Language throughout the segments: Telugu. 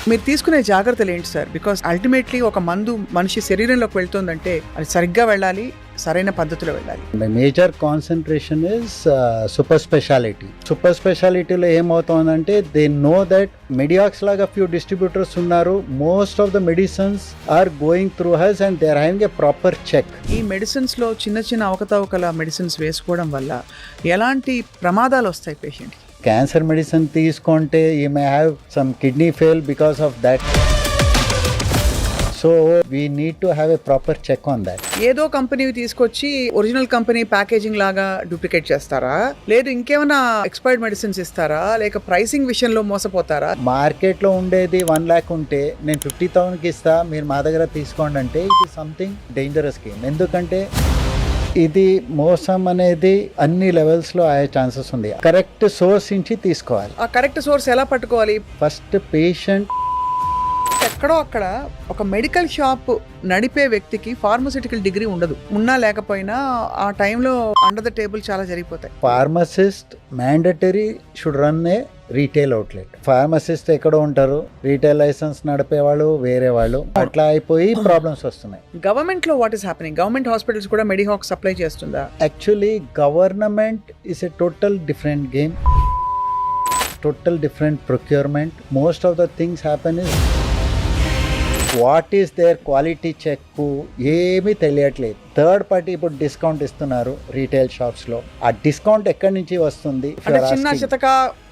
మీరు తీసుకునే జాగ్రత్తలు ఏంటి సార్? బికాస్ అల్టిమేట్లీ ఒక మందు మనిషి శరీరంలోకి వెళ్తుందంటే అది సరిగ్గా వెళ్ళాలి, సరైన పద్ధతిలో వెళ్ళాలి. Major concentration is super speciality. Super స్పెషాలిటీలో ఏమవుతుందంటే దే నో దట్ మెడియాక్స్ లాగా ఫ్యూ డిస్ట్రిబ్యూటర్స్ ఉన్నారు. Most of the medicines are going through us and they are having a proper check. ఈ మెడిసిన్స్ లో చిన్న చిన్న అవకతవకల మెడిసిన్స్ వేసుకోవడం వల్ల ఎలాంటి ప్రమాదాలు వస్తాయి పేషెంట్ కి? క్యాన్సర్ మెడిసిన్ తీసుకుంటే you may have some kidney fail because of that. So we need to have a proper check on that. ఏదో కంపెనీ తీసుకొచ్చి ఒరిజినల్ కంపెనీ ప్యాకేజింగ్ లాగా డూప్లికేట్ చేస్తారా, లేదు ఇంకేమైనా ఎక్స్పైర్డ్ మెడిసిన్స్ ఇస్తారా, లేక ప్రైసింగ్ విషయంలో మోసపోతారా? మార్కెట్ లో ఉండేది 1 lakh ఉంటే నేను 50,000కి ఇస్తా, మీరు మా దగ్గర తీసుకోండి అంటే it is something dangerous game. ఎందుకంటే ఇది మోసం అనేది అన్ని లెవెల్స్ లో అయ్యే ఛాన్సెస్ ఉంది. కరెక్ట్ సోర్స్ నుంచి తీసుకోవాలి. ఆ కరెక్ట్ సోర్స్ ఎలా పట్టుకోవాలి? ఫస్ట్ పేషెంట్ ఎక్కడో అక్కడ ఒక మెడికల్ షాప్ నడిపే వ్యక్తికి ఫార్మస్యూటికల్ డిగ్రీ ఉండదు. ఉన్నా లేకపోయినా ఆ టైంలో అండర్ ద టేబుల్ చాలా జరిగిపోతాయి. Pharmacist mandatory should run A retail outlet. Pharmacist ఎక్కడో ఉంటారు, రీటైల్ లైసెన్స్ నడిపే వాళ్ళు వేరే వాళ్ళు, అట్లా అయిపోయి ప్రాబ్లమ్స్ వస్తున్నాయి. గవర్నమెంట్ లో what is happening? Government hospitals కూడా మెడిహాక్ సప్లై చేస్తుందా? Actually government is a total different game, total different procurement. Most of the things happen is what is their quality check ఏమీ తెలియట్లేదు. థర్డ్ పార్టీ ఇప్పుడు డిస్కౌంట్ ఇస్తున్నారు రీటైల్ షాప్స్ లో. ఆ డిస్కౌంట్ ఎక్కడి నుంచి వస్తుంది? చిన్న చితక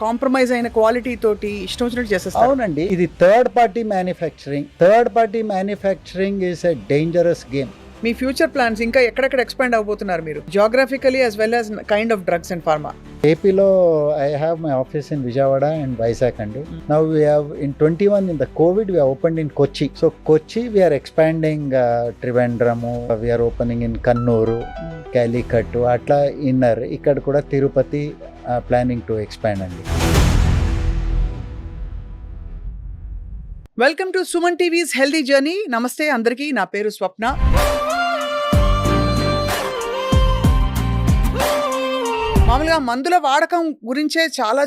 కాంప్రమైజ్ అయిన క్వాలిటీ తోటి ఇష్టం వచ్చినట్టు చేస్తారు. అవునండి, ఇది third party manufacturing. Third party manufacturing is a dangerous game. మీ ఫ్యూచర్ ప్లాన్స్ ఇంకా ఎక్కడెక్కడ ఎక్స్పాండ్ అవబోతున్నారు మీరు, geographically as well as kind of drugs and pharma? ఏపీలో I have my office in Vijayawada and Vizag అండి. Now we have in 21 in the COVID we have opened in Kochi. So Kochi we are expanding Trivandrum, we are opening in Kannur, Calicut, అట్లా ఇన్నర్. ఇక్కడ కూడా తిరుపతి ప్లానింగ్ టు ఎక్స్పాండ్ అండి. Welcome to Suman TVs healthy journey. నమస్తే అందరికీ, నా పేరు స్వప్న. మామూలుగా మందుల వాడకం గురించే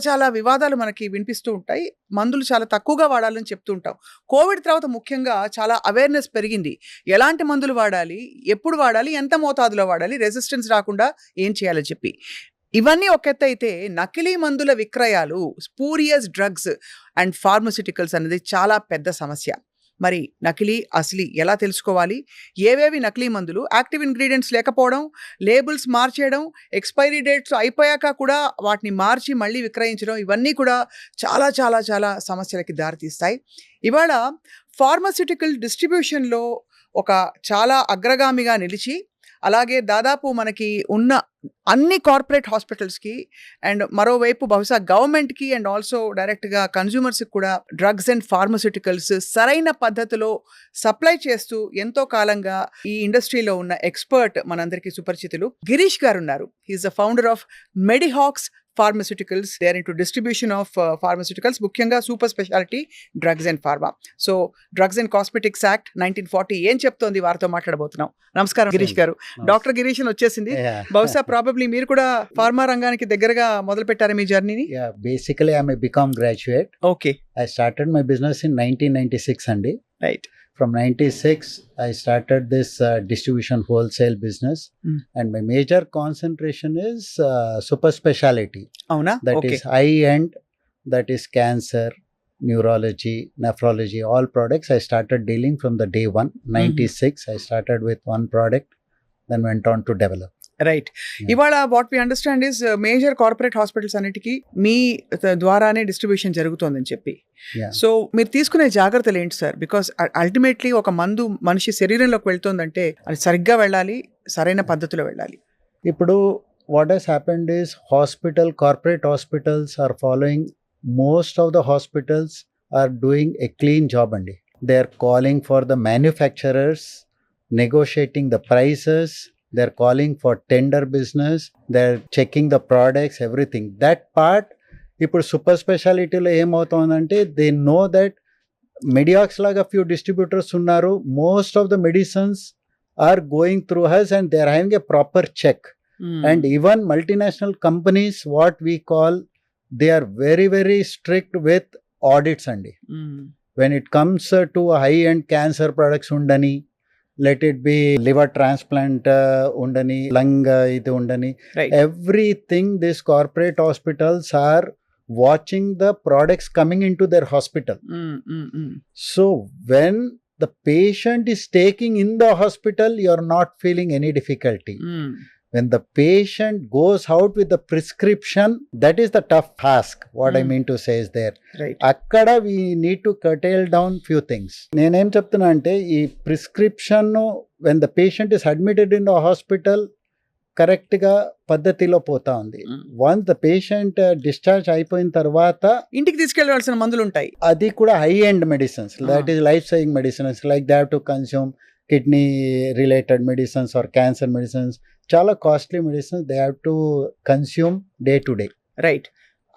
చాలా వివాదాలు మనకి వినిపిస్తూ ఉంటాయి. మందులు చాలా తక్కువగా వాడాలని చెప్తూ ఉంటాం. కోవిడ్ తర్వాత ముఖ్యంగా చాలా అవేర్నెస్ పెరిగింది. ఎలాంటి మందులు వాడాలి, ఎప్పుడు వాడాలి, ఎంత మోతాదులో వాడాలి, రెసిస్టెన్స్ రాకుండా ఏం చేయాలని చెప్పి. ఇవన్నీ ఒక ఎత్తు అయితే నకిలీ మందుల విక్రయాలు, స్పూరియస్ డ్రగ్స్ అండ్ ఫార్మస్యూటికల్స్ అనేది చాలా పెద్ద సమస్య. మరి నకిలీ అసలు ఎలా తెలుసుకోవాలి? ఏవేవి నకిలీ మందులు? యాక్టివ్ ఇంగ్రీడియంట్స్ లేకపోవడం, లేబుల్స్ మార్చేయడం, ఎక్స్పైరీ డేట్స్ అయిపోయాక కూడా వాటిని మార్చి మళ్ళీ విక్రయించడం, ఇవన్నీ కూడా చాలా సమస్యలకి దారితీస్తాయి. ఇవాళ ఫార్మస్యూటికల్ డిస్ట్రిబ్యూషన్లో ఒక చాలా అగ్రగామిగా నిలిచి, అలాగే దాదాపు మనకి ఉన్న అన్ని కార్పొరేట్ హాస్పిటల్స్కి అండ్ మరోవైపు బహుశా గవర్నమెంట్కి అండ్ ఆల్సో డైరెక్ట్గా కన్జ్యూమర్స్కి కూడా డ్రగ్స్ అండ్ ఫార్మస్యూటికల్స్ సరైన పద్ధతిలో సప్లై చేస్తూ ఎంతో కాలంగా ఈ ఇండస్ట్రీలో ఉన్న ఎక్స్పర్ట్ మనందరికీ సుపరిచితులు గిరీష్ గారు ఉన్నారు. He is the founder of Medihax pharmaceuticals. They are into distribution of pharmaceuticals, ముఖ్యంగా super speciality drugs and pharma. So drugs and cosmetics act 1940 ఏం చెప్తోంది, వారితో మాట్లాడబోతున్నాం. నమస్కారం గిరీష్ గారు. డాక్టర్ గిరీష్ అని వచ్చేసింది. బహుశా ప్రాబబ్లీ మీరు కూడా ఫార్మా రంగానికి దగ్గరగా మొదలు పెట్టారు మీ జర్నీని? Basically I'm a BCom graduate. Okay. I started my business in 1996 అండి. Right. From 96 I started this distribution wholesale business. And my major concentration is super speciality. అవునా? That is high end, that is cancer, neurology, nephrology, all products I started dealing from the day one. 96 I started with one product, then went on to develop. Right. ఇవాళ what we understand is major corporate hospitals అన్నిటికీ మీ ద్వారానే డిస్ట్రిబ్యూషన్ జరుగుతోందని చెప్పి. సో మీరు తీసుకునే జాగ్రత్తలు ఏంటి సార్? బికాస్ అల్టిమేట్లీ ఒక మందు మనిషి శరీరంలోకి వెళ్తుందంటే అది సరిగ్గా వెళ్ళాలి, సరైన పద్ధతిలో వెళ్ళాలి. ఇప్పుడు what has happened is corporate hospitals are following, most of the hospitals are doing a clean job and they are calling for the manufacturers, negotiating the prices, they are calling for tender business, they are checking the products, everything. That part ఇప్పుడు సూపర్ స్పెషాలిటీలో ఏమవుతుందంటే దే నో దట్ మెడియాక్స్ లాగా ఫ్యూ డిస్ట్రిబ్యూటర్స్ ఉన్నారు. Most of the medicines are going through us and they are having a proper check. And even multinational companies, what we call, they are very strict with audits andi. when it comes to high end cancer products undani, let it be liver transplant undani, lung ఇది undani, Right. everything these corporate hospitals are watching the products coming into their hospital. So when the patient is taking in the hospital, you are not feeling any difficulty. When the patient goes out with the prescription, that is the tough task. What I mean to say is there. Right. అక్కడ we need to curtail down few things. నేనేం చెప్తున్నా అంటే ఈ prescription when the patient is admitted in the hospital correct గా పద్ధతిలో పోతా ఉంది. వన్స్ ద పేషెంట్ డిశ్చార్జ్ అయిపోయిన తర్వాత ఇంటికి తీసుకెళ్లాల్సిన మందులు ఉంటాయి. అది కూడా high end medicines, that is life saving medicines, like they have to consume kidney related medicines or cancer medicines, చాలా costly medicines they have to consume day to day. Right.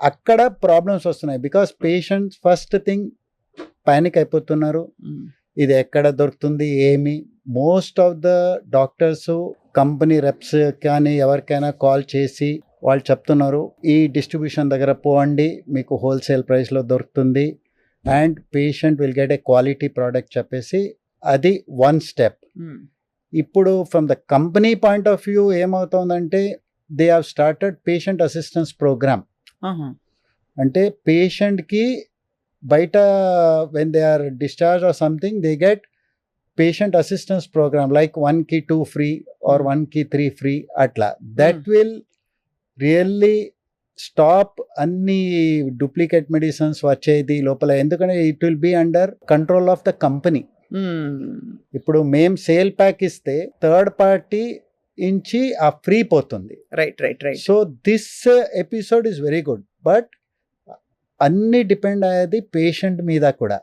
అక్కడ ప్రాబ్లమ్స్ వస్తున్నాయి because patients first thing panic అయిపోతున్నారు, ఇది ఎక్కడ దొరుకుతుంది ఏమి. Most of the doctors company reps కానీ ఎవరికైనా కాల్ చేసి వాళ్ళు చెప్తున్నారు ఈ డిస్ట్రిబ్యూషన్ దగ్గర పోండి, మీకు హోల్సేల్ ప్రైస్లో దొరుకుతుంది and patient will get a quality product చెప్పేసి అది వన్ స్టెప్. ఇప్పుడు from the company point of view ఏమవుతుందంటే they have started patient assistance program. అంటే పేషెంట్కి బయట when they are discharge or something they get patient assistance program like 1 ki 2 free or 1 ki 3 free atla. That will really stop అన్ని డూప్లికేట్ మెడిసిన్స్ వచ్చేది లోపల, ఎందుకంటే it will be under control of the company. ఇప్పుడు మేము సేల్ ప్యాక్ ఇస్తే థర్డ్ పార్టీ నుంచి ఆ ఫ్రీ పోతుంది. Right right right. So this episode is very good, but అన్ని డిపెండ్ అయ్యేది పేషెంట్ మీద కూడా.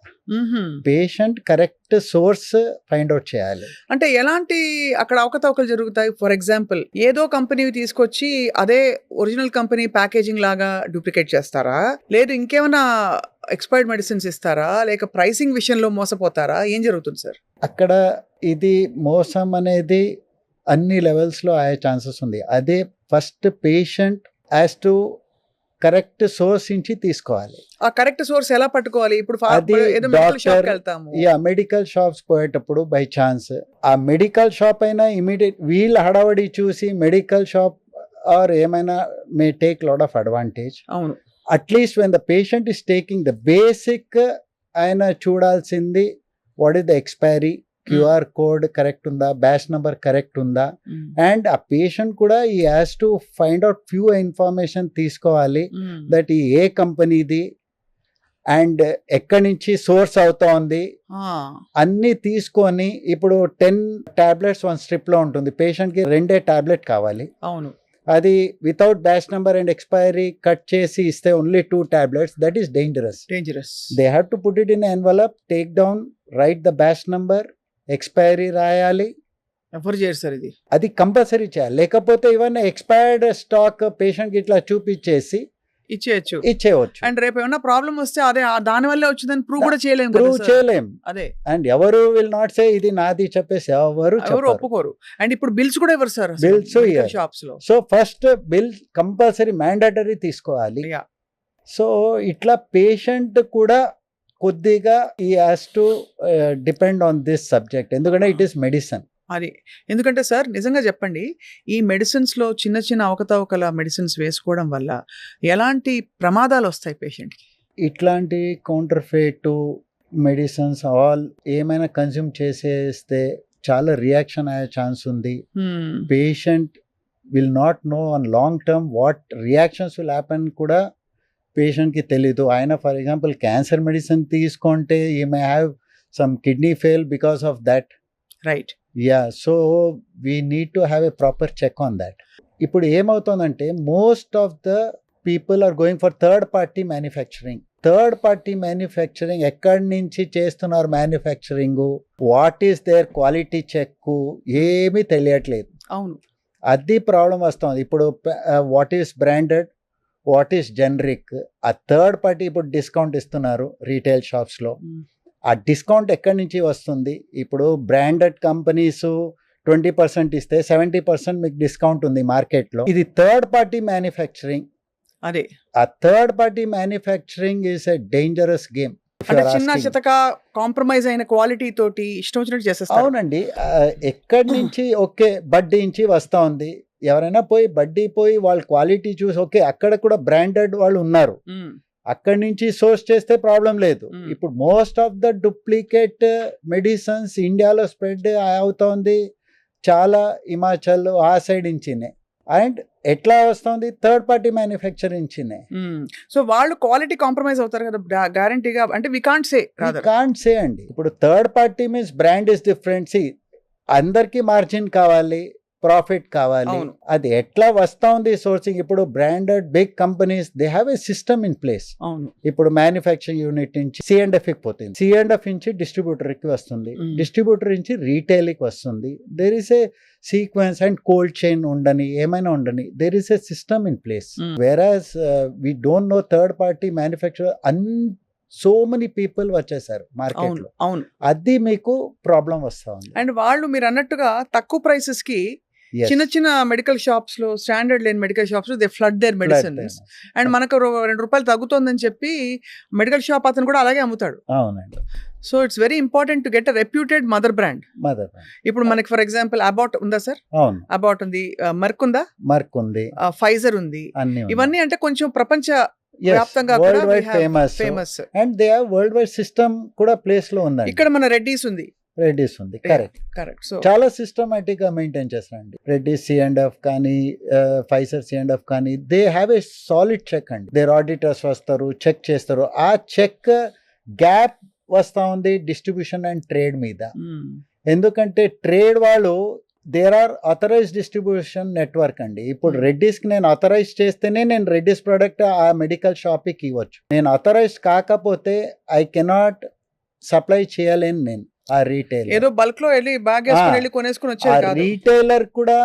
Patient correct source find out చేయాలి. అంటే ఎలాంటి అక్కడ అవకతవకలు జరుగుతాయి? ఫర్ ఎగ్జాంపుల్ ఏదో కంపెనీ తీసుకొచ్చి అదే ఒరిజినల్ కంపెనీ ప్యాకేజింగ్ లాగా డూప్లికేట్ చేస్తారా, లేదు ఇంకేమైనా ఎక్స్పైర్డ్ మెడిసిన్స్ ఇస్తారా, లేక ప్రైసింగ్ విషయంలో మోసపోతారా, ఏం జరుగుతుంది సార్? అక్కడ ఇది మోసం అనేది అన్ని లెవెల్స్లో అయ్యే ఛాన్సెస్ ఉంది. అదే first patient has to correct source నుంచి తీసుకోవాలి. ఆ కరెక్ట్ సోర్స్ ఎలా పట్టుకోవాలి? ఇప్పుడు మెడికల్ షాప్స్ పోయేటప్పుడు బై ఛాన్స్ ఆ మెడికల్ షాప్ అయినా ఇమీడియట్ వీళ్ళ హడావడి చూసి మెడికల్ షాప్ ఆర్ ఏమైనా may take lot of advantage. అవును. At least when the patient is taking the basic ఆయన చూడాల్సింది what is the expiry, QR code correct ఉందా, బ్యాచ్ నెంబర్ కరెక్ట్ ఉందా, అండ్ ఆ పేషెంట్ కూడా ఈ has to find out few information తీసుకోవాలి దట్ ఈ ఏ కంపెనీది అండ్ ఎక్కడి నుంచి సోర్స్ అవుతా ఉంది అన్ని తీసుకొని. ఇప్పుడు 10 టాబ్లెట్స్ 1 స్ట్రిప్ లో ఉంటుంది, పేషెంట్ కి 2 టాబ్లెట్ కావాలి. అవును. అది without batch number and expiry cut చేసి ఇస్తే only 2 tablets, that is dangerous. They have to put it in envelope, take down, right the batch number, expiry రాయాలి. ఎవరు చేయరు సార్ ఇది, అది కంపల్సరీ చేయాలి. లేకపోతే ఇవన్నీ ఎక్స్పైర్డ్ స్టాక్ పేషెంట్ కి ఇట్లా చూపించేసి ఇచ్చేయచ్చు. అండ్ రేపు ఏమైనా ప్రాబ్లం వస్తే అదే దాని వల్లే వచ్చిందని ప్రూవ్ కూడా చేయలేం. అదే. అండ్ ఎవరు విల్ నాట్ సే ఇది నాది చెప్పేసి ఎవరు ఒప్పుకోరు. అండ్ ఇప్పుడు బిల్స్ కూడా ఇవ్వరు సార్, బిల్స్ షాప్స్ లో. So first bill compulsory mandatory తీసుకోవాలి. సో ఇట్లా పేషెంట్ కూడా కొద్దిగా ఈ has to depend on this subject, ఎందుకంటే ఇట్ ఈస్ మెడిసిన్. అది ఎందుకంటే సార్ నిజంగా చెప్పండి, ఈ మెడిసిన్స్లో చిన్న చిన్న అవకతవకల మెడిసిన్స్ వేసుకోవడం వల్ల ఎలాంటి ప్రమాదాలు వస్తాయి పేషెంట్కి? ఇట్లాంటి కౌంటర్ఫేట్ మెడిసిన్స్ ఆల్ ఏమైనా కన్స్యూమ్ చేసేస్తే చాలా రియాక్షన్ అయ్యే ఛాన్స్ ఉంది. Patient will not know on long term what reactions will happen కూడా పేషెంట్కి తెలీదు. ఆయన ఫర్ ఎగ్జాంపుల్ క్యాన్సర్ మెడిసిన్ తీసుకుంటే ఈ may have some kidney fail because of that. Right. Yeah, so we need to have a proper check on that. ఇప్పుడు ఏమవుతుందంటే most of the people are going for third party manufacturing. Third party manufacturing ఎక్కడి నుంచి చేస్తున్నారు manufacturing, what is their quality check ఏమీ తెలియట్లేదు. అవును, అది ప్రాబ్లం వస్తుంది. ఇప్పుడు what is branded, what is generic. ఆ థర్డ్ పార్టీ ఇప్పుడు డిస్కౌంట్ ఇస్తున్నారు రీటైల్ షాప్స్లో. ఆ డిస్కౌంట్ ఎక్కడి నుంచి వస్తుంది? ఇప్పుడు బ్రాండెడ్ కంపెనీస్ 20% ఇస్తే 70% మీకు డిస్కౌంట్ ఉంది మార్కెట్లో. ఇది థర్డ్ పార్టీ మ్యానుఫ్యాక్చరింగ్. అదే, ఆ third party manufacturing is a dangerous game. అంటే చిన్న చితక కాంప్రమైజ్ అయిన క్వాలిటీ తోటి ఇష్టం వచ్చినట్టు చేసేస్తారు. అవునండి. ఎక్కడి నుంచి ఓకే బడ్డీ నుంచి వస్తా ఉంది. ఎవరైనా పోయి వాళ్ళ క్వాలిటీ చూసి ఓకే అక్కడ కూడా బ్రాండెడ్ వాళ్ళు ఉన్నారు. అక్కడి నుంచి సోర్స్ చేస్తే ప్రాబ్లం లేదు. ఇప్పుడు most of the duplicate medicines ఇండియాలో స్ప్రెడ్ అవుతోంది. చాలా హిమాచల్ ఆ సైడ్ నుంచినే. అండ్ ఎట్లా వస్తుంది థర్డ్ పార్టీ మ్యానుఫ్యాక్చర్ నుంచినే. సో వాళ్ళు క్వాలిటీ కాంప్రమైజ్ అవుతారు కదా గ్యారంటీగా. అంటే వి కాంట్ సే అండి. ఇప్పుడు third party means brand is different. అందరికి మార్జిన్ కావాలి, ప్రాఫిట్ కావాలి. అవును. అది ఎట్లా వస్తా ఉంది సోర్సింగ్. ఇప్పుడు branded big companies they have a system in place. అవును. ఇప్పుడు మ్యానుఫ్యాక్చరింగ్ యూనిట్ నుంచి C&F పోతుంది, C&F నుంచి డిస్ట్రిబ్యూటర్ కి వస్తుంది, డిస్ట్రిబ్యూటర్ నుంచి రీటైల్ కి వస్తుంది. There is a sequence and cold chain ఏమైనా ఉండని there is a system in place. Whereas we don't know third party manufacturer so many people వచ్చేసారు మార్కెట్ లో. అవును. అది మీకు ప్రాబ్లం వస్తా ఉంది. అండ్ వాళ్ళు మీరు అన్నట్టుగా తక్కువ ప్రైసెస్ కి చిన్న చిన్న మెడికల్ షాప్స్ లో, స్టాండర్డ్ లేని మెడికల్ షాప్స్ లో they flood their medicines. And మనకు ₹2 తగ్గుతుందని చెప్పి మెడికల్ షాప్ అతను కూడా అలాగే అమ్ముతాడు. అవునండి. So it's very important to get a reputed mother brand. ఇప్పుడు మనకి ఫర్ ఎగ్జాంపుల్ అబాట్ ఉందా సార్? అవును, అబాట్ ఉంది, మర్క్ ఉందా? మర్క్ ఉంది, ఫైజర్ ఉంది. ఇవన్నీ అంటే కొంచెం ప్రపంచ వ్యాప్తంగా famous and they have world wide system కూడా ప్లేస్ లో ఉంది. ఇక్కడ మన రెడ్డీస్ ఉంది. కరెక్ట్. సో చాలా సిస్టమాటిక్ గా మెయింటైన్ చేస్తారండి. రెడ్డీస్ C&F కానీ ఫైజర్ C&F కానీ they have a solid check అండి. దేర్ ఆడిటర్స్ వస్తారు, చెక్ చేస్తారు. ఆ చెక్ గ్యాప్ వస్తా ఉంది డిస్ట్రిబ్యూషన్ అండ్ ట్రేడ్ మీద. ఎందుకంటే ట్రేడ్ వాళ్ళు they are authorized distribution network అండి. ఇప్పుడు రెడ్డీస్ కి నేను అథరైజ్ చేస్తేనే నేను రెడ్డీస్ ప్రోడక్ట్ ఆ మెడికల్ షాప్ కి ఇవ్వచ్చు. నేను అథరైజ్ కాకపోతే ఐ కెనాట్ సప్లై చేయలేను. నేను ఆ రీటైలర్ ఏదో బల్క్ లో వెళ్ళి కొనేసుకుని వచ్చారు. రీటైలర్ కూడా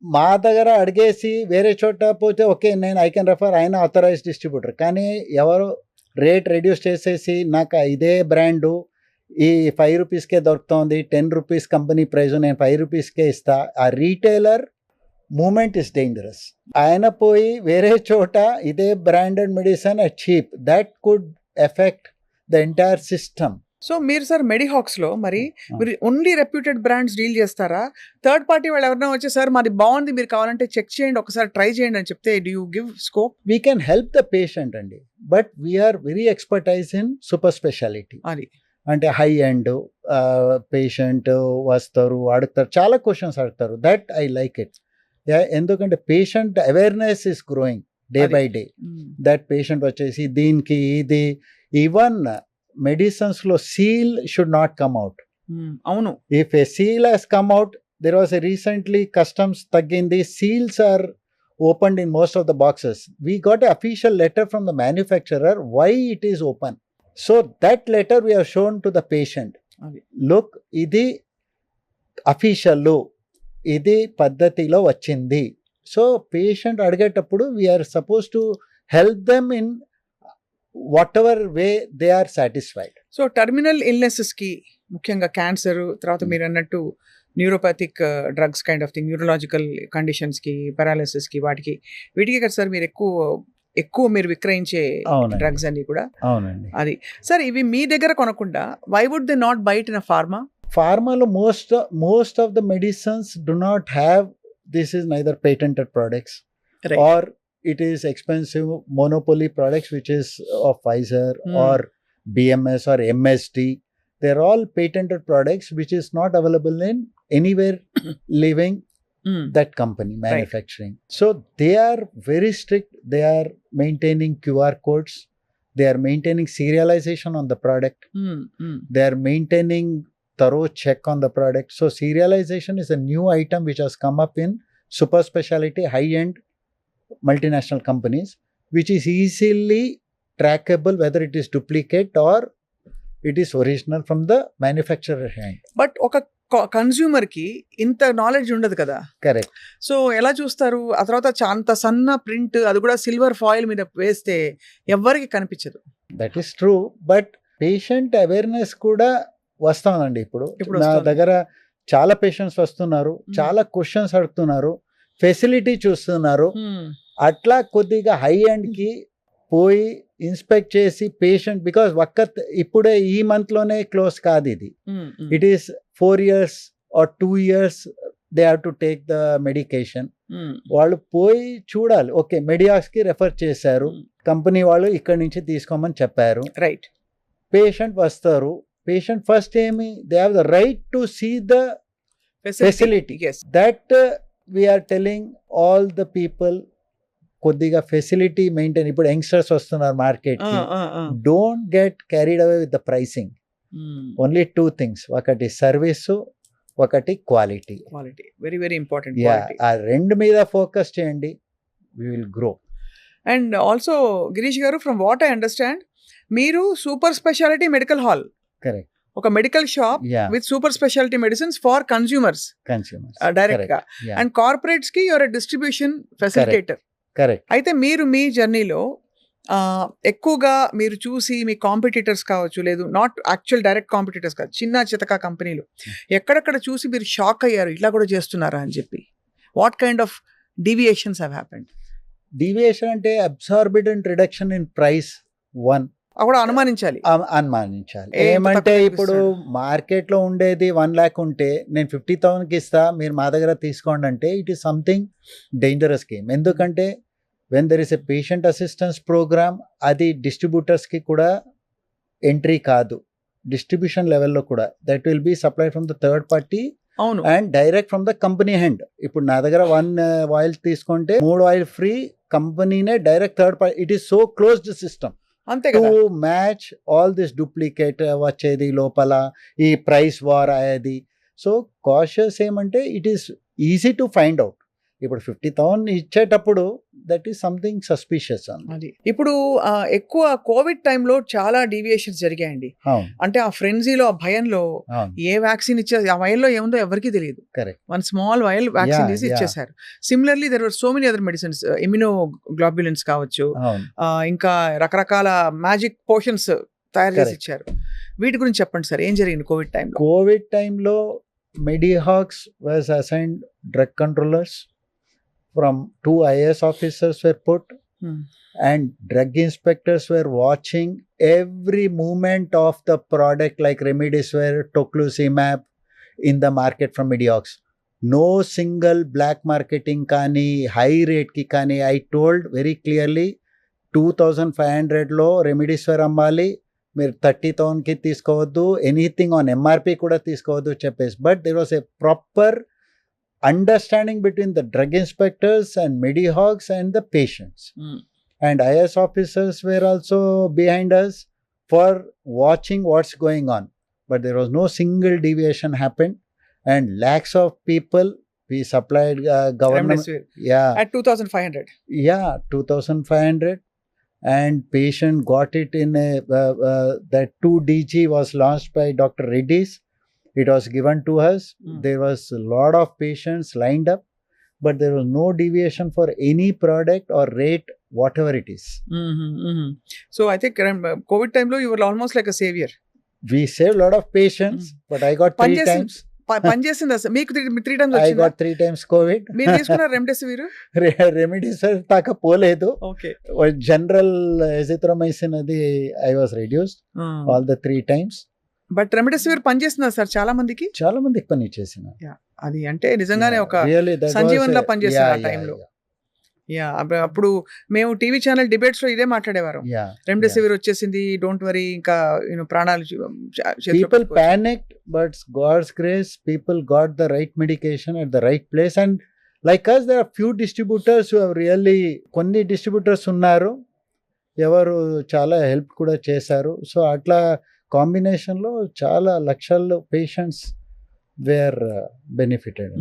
మా దగ్గర అడిగేసి వేరే చోట పోతే ఓకే నేను ఐ కెన్ రెఫర్ ఆయన అథరైజ్డ్ డిస్ట్రిబ్యూటర్. కానీ ఎవరు రేట్ రెడ్యూస్ చేసేసి నాకు ఇదే బ్రాండు ఈ ₹5కే దొరుకుతుంది, ₹10 కంపెనీ ప్రైస్, నేను ₹5కే ఇస్తా. ఆ రీటైలర్ మూమెంట్ ఇస్ డేంజరస్. ఆయన పోయి వేరే చోట ఇదే branded medicine at cheap, that could effect the entire system. So మీరు సార్ మెడిహాక్స్ లో మరి మీరు ఓన్లీ రెప్యూటెడ్ బ్రాండ్స్ డీల్ చేస్తారా? థర్డ్ పార్టీ వాళ్ళు ఎవరైనా వచ్చి సార్ మాది బాగుంది, మీరు కావాలంటే చెక్ చేయండి, ఒకసారి ట్రై చేయండి అని చెప్తే do you give scope? We can help the patient అండి, but we're very expertise in super speciality. అది అంటే హై ఎండ్ పేషెంట్ వస్తారు, అడుగుతారు, చాలా క్వశ్చన్స్ అడుగుతారు. That I like it. ఎందుకంటే patient awareness is growing day by day. That patient వచ్చేసి దీనికి ఇది ఈవెన్ మెడిసిన్స్ లో seal should not come out. అవును. If a seal has come out, there was recently customs తగ్గింది, seals are opened in most of the boxes. We got an official letter from the manufacturer why it is open. So that letter we have shown to the patient. Look, ఇది అఫీషియల్, ఇది పద్ధతిలో వచ్చింది. సో పేషెంట్ అడిగేటప్పుడు we're suppose to help them in whatever way they are satisfied. So terminal illnesses కి ముఖ్యంగా క్యాన్సర్, తర్వాత మీరు అన్నట్టు neuropathic drugs kind of thing, neurological conditions కి, పారాలిసిస్ కి, వీటికి కదా సార్ మీరు ఎక్కువ మీరు విక్రయించే డ్రగ్స్ అన్ని కూడా? అవునండి. అది సార్ ఇవి మీ దగ్గర కొనకుండా why would they not buy it in ఫార్మాలో most of the medicines do not have, this is neither patented products or it is expensive monopoly products which is of Pfizer or BMS or MSD. They're all patented products which is not available in anywhere living that company manufacturing. Right. So they are very strict. They are maintaining QR codes. They are maintaining serialization on the product. They are maintaining thorough check on the product. So serialization is a new item which has come up in super specialty high-end multinational companies, which is easily trackable whether it is duplicate or it is original from the manufacturer hand. But ఒక కన్స్యూమర్ కి ఇంత నాలెడ్జ్ ఉండదు కదా. కరెక్ట్. సో ఎలా చూస్తారు? ఆ తర్వాత అంత సన్న ప్రింట్, అది కూడా సిల్వర్ ఫాయిల్ మీద వేస్తే ఎవరికి కనిపించదు. That is true, but patient awareness కూడా వస్తుందండి. ఇప్పుడు నా దగ్గర చాలా పేషెంట్స్ వస్తున్నారు, చాలా క్వశ్చన్స్ అడుగుతున్నారు, ఫెసిలిటీ చూస్తున్నారు. అట్లా కొద్దిగా హై ఎండ్ కి పోయి ఇన్స్పెక్ట్ చేసి పేషెంట్, బికాస్ ఇప్పుడే ఈ మంత్లోనే క్లోజ్ కాదు ఇది, it is 4 years or 2 years they have to take the medication. వాళ్ళు పోయి చూడాలి, ఓకే మెడియాక్స్కి రెఫర్ చేశారు, కంపెనీ వాళ్ళు ఇక్కడి నుంచి తీసుకోమని చెప్పారు, రైట్. పేషెంట్ వస్తారు, పేషెంట్ ఫస్ట్ ఏమి they have the right to see the facility. That we're telling all the people, కొద్దిగా ఫెసిలిటీ మెయింటైన్. ఇప్పుడు యంగ్స్టర్స్ వస్తున్నారు మార్కెట్ కి, don't get carried away with the pricing. Only 2 things, ఒకటి సర్వీస్, ఒకటి క్వాలిటీ. Very very important. ఆ రెండు మీద ఫోకస్ చేయండి, we will grow. And also Girish గారు, ఫ్రమ్ వాట్ ఐ అండర్స్టాండ్, మీరు super speciality medical hall, correct, ఒక medical shop with super speciality medicines for consumers direct గా, అండ్ కార్పొరేట్స్ కి యువర్ డిస్ట్రిబ్యూషన్ ఫెసిలిటేటర్. కరెక్ట్. అయితే మీరు మీ జర్నీలో ఎక్కువగా మీరు చూసి మీ కాంపిటీటర్స్ కావచ్చు, లేదు నాట్ యాక్చువల్ డైరెక్ట్ కాంపిటీటర్స్ కాదు, చిన్న చితక కంపెనీలు ఎక్కడెక్కడ చూసి మీరు షాక్ అయ్యారు, ఇట్లా కూడా చేస్తున్నారా అని చెప్పి? What kind of deviations have happened? Deviation అంటే అబ్సార్బెంట్ రిడక్షన్ ఇన్ ప్రైస్ 1 కూడా అనుమానించాలి. ఏమంటే ఇప్పుడు మార్కెట్ లో ఉండేది 1 lakh ఉంటే నేను 50,000కి ఇస్తా, మీరు మా దగ్గర తీసుకోండి అంటే it is something dangerous game. ఎందుకంటే when there is a patient assistance program, అది డిస్ట్రిబ్యూటర్స్కి కూడా ఎంట్రీ కాదు, డిస్ట్రిబ్యూషన్ లెవెల్లో కూడా that will be supplied from the third party and direct from the company hand. ఇప్పుడు నా దగ్గర 1 ఆయిల్ తీసుకుంటే 3 ఆయిల్ ఫ్రీ, కంపెనీనే direct third party. It is so closed system to match all this duplicate వచ్చేది లోపల, ఈ ప్రైస్ వార్ అయ్యేది. సో కాషియస్ ఏమంటే it is easy to find out. ఇప్పుడు 50,000 ఇచ్చేటప్పుడు దట్ ఈస్ సంథింగ్ సస్పిషియస్. అది ఇప్పుడు ఎక్కువ కోవిడ్ టైంలో చాలా డీవియేషన్స్ జరిగాయండి. అంటే ఆ ఫ్రెంజీలో, ఆ భయంలో ఏ వ్యాక్సిన్ ఇచ్చే, ఆ వైల్లో ఏముందో ఎవరికి తెలియదు. కరెక్ట్. 1 small వైల్ వ్యాక్సిన్ తీసి ఇచ్చేసారు. Similarly there were so many other medicines, immunoglobulins కావచ్చు, ఇంకా రకరకాల మ్యాజిక్ పోషన్స్ తయారు చేసి ఇచ్చారు. వీటి గురించి చెప్పండి సార్, ఏం జరిగింది కోవిడ్ టైంలో? కోవిడ్ టైంలో Medihax was assigned drug controllers. From 2 IAS officers were put, and drug inspectors were watching every movement of the product like Remdesivir, Tocilizumab in the market from Medihax. No single black marketing kani, high rate ki kani. I told very clearly 2,500 lo Remdesivir ammali, మీరు 30,000కి తీసుకోవద్దు, ఎనీథింగ్ ఆన్ ఎంఆర్పి కూడా తీసుకోవద్దు చెప్పేసి. But there was a proper understanding between the drug inspectors and Medihax and the patients. And IAS officers were also behind us for watching what's going on. But there was no single deviation happened, and lakhs of people we supplied government. Yeah. At 2,500. Yeah, 2,500. And patient got it in a that 2DG was launched by Dr. Reddy's. It was given to us. There was a lot of patients lined up, but there was no deviation for any product or rate, whatever it is. So I think COVID time lo you were almost like a savior. We saved a lot of patients, but I got 3 times. పనిచేసిందా sir మీకు? 3 times I got 3 times COVID. మీరు తీసుకున్న రెమిడిసివిర్ దాకా పోలేదు. ఓకే. జనరల్ ఎజిథ్రోమైసిన్ అది I was reduced all the 3 times. But remdesivir పనిచేస్తుందా సార్? చాలా మందికి పని చేసిన. అది అంటే నిజంగానే ఒక సంజీవన్లా పనిచేస్తుంది ఆ టైంలో. యా, అప్పుడు మేము టీవీ ఛానల్ డిబేట్స్ లో ఇదే మాట్లాడేవారు. రెమిడిసివిర్ వచ్చేసింది, డోంట్ వరీ, ఇంకా ప్రాణాలు. People panicked, but God's grace, people got the right medication at the right place. And like us, there are few distributors who have really, కొన్ని డిస్ట్రిబ్యూటర్స్ ఉన్నారు ఎవరు చాలా హెల్ప్ కూడా చేశారు. సో అట్లా కాంబినేషన్లో చాలా లక్షల పేషెంట్స్ వేర్ బెనిఫిటెడ్.